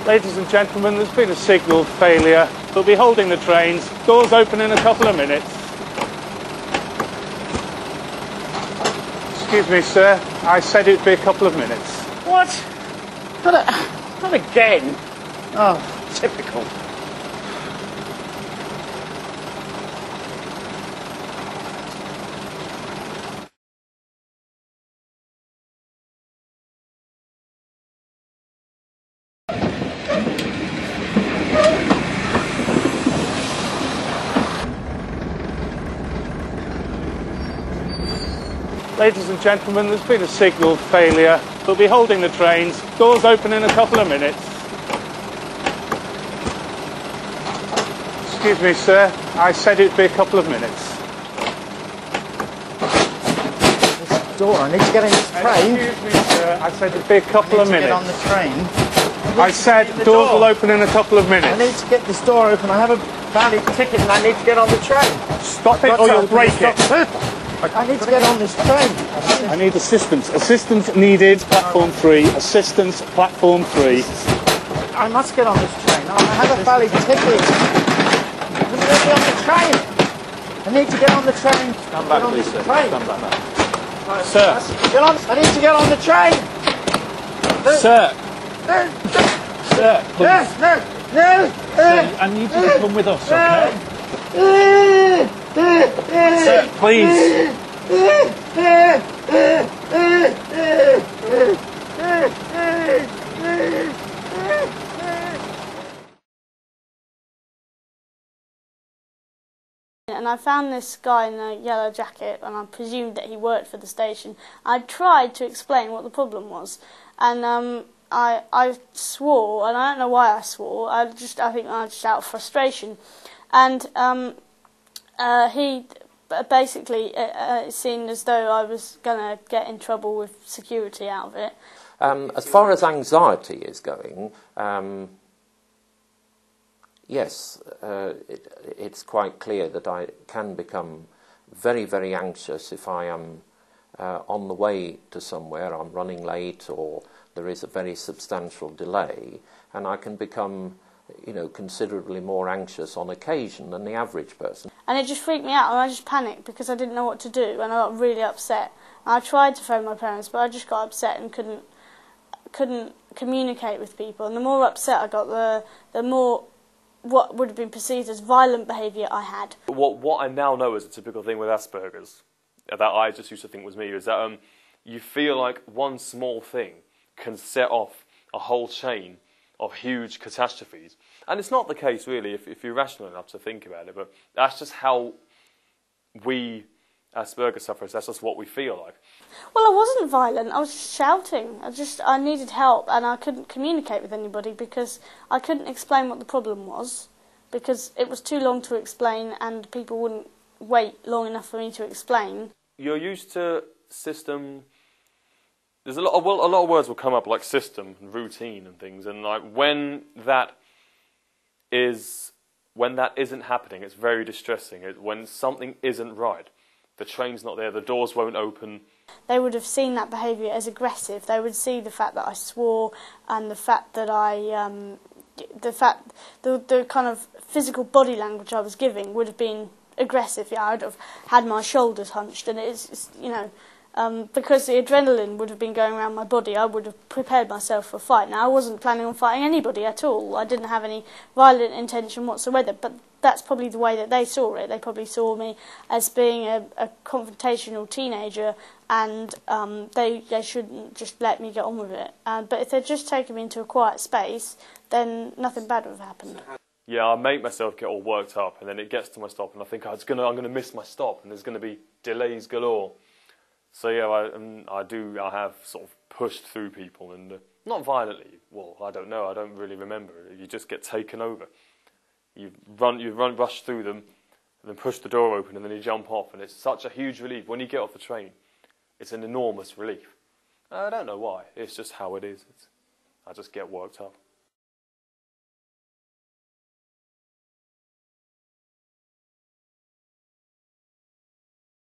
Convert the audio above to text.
Ladies and gentlemen, there's been a signal failure. We'll be holding the trains. Doors open in a couple of minutes. Excuse me, sir. I said it'd be a couple of minutes. What? Not again. Oh, typical. Ladies and gentlemen, there's been a signal failure. We'll be holding the trains. Doors open in a couple of minutes. Excuse me, sir. I said it'd be a couple of minutes. This door, I need to get in this train. Excuse me, sir. I said it'd be a couple of minutes. Get on the train. I said doors will open in a couple of minutes. I need to get this door open. I have a valid ticket and I need to get on the train. Stop it or you'll break it. I need to get on this train. I need assistance. Assistance needed, platform 3. Assistance, platform 3. I must get on this train. I have a valid ticket. Let me get on the train. I need to get on the train. Stand back, please, sir. Stand back now. Sir. I need to get on the train. Sir. Sir, please. No. Sir, I need you to come with us, okay? Sir, please. And I found this guy in a yellow jacket and I presumed that he worked for the station. I tried to explain what the problem was and I swore, and I don't know why I swore, I think I was just out of frustration. And he basically, it seemed as though I was going to get in trouble with security out of it. As far as anxiety is going, yes, it's quite clear that I can become very, very anxious if I am on the way to somewhere, I'm running late or there is a very substantial delay, and I can become, considerably more anxious on occasion than the average person. And it just freaked me out, and I just panicked because I didn't know what to do, and I got really upset. And I tried to phone my parents, but I just got upset and couldn't communicate with people. And the more upset I got, the more what would have been perceived as violent behaviour I had. What I now know is a typical thing with Asperger's, that I just used to think was me, is that you feel like one small thing can set off a whole chain of huge catastrophes. And it's not the case, really, if you're rational enough to think about it, but that's just how we Asperger sufferers, that's just what we feel like. Well, I wasn't violent, I was just shouting. I needed help and I couldn't communicate with anybody because I couldn't explain what the problem was because it was too long to explain and people wouldn't wait long enough for me to explain. You're used to system. There's a lot of words will come up like system and routine and things, and like when that isn't happening, it's very distressing. When something isn't right, the train's not there, the doors won't open. They would have seen that behaviour as aggressive. They would see the fact that I swore and the fact that the kind of physical body language I was giving would have been aggressive. Yeah, I'd have had my shoulders hunched, and it's because the adrenaline would have been going around my body, I would have prepared myself for a fight. Now, I wasn't planning on fighting anybody at all. I didn't have any violent intention whatsoever, but that's probably the way that they saw it. They probably saw me as being a confrontational teenager, and they shouldn't just let me get on with it. But if they'd just taken me into a quiet space, then nothing bad would have happened. Yeah, I make myself get all worked up, and then it gets to my stop, and I think I'm going to miss my stop, and there's going to be delays galore. So yeah, I have sort of pushed through people, and not violently. Well, I don't know. I don't really remember. You just get taken over. You rush through them, and then push the door open, and then you jump off, and it's such a huge relief when you get off the train. It's an enormous relief. I don't know why. It's just how it is. I just get worked up.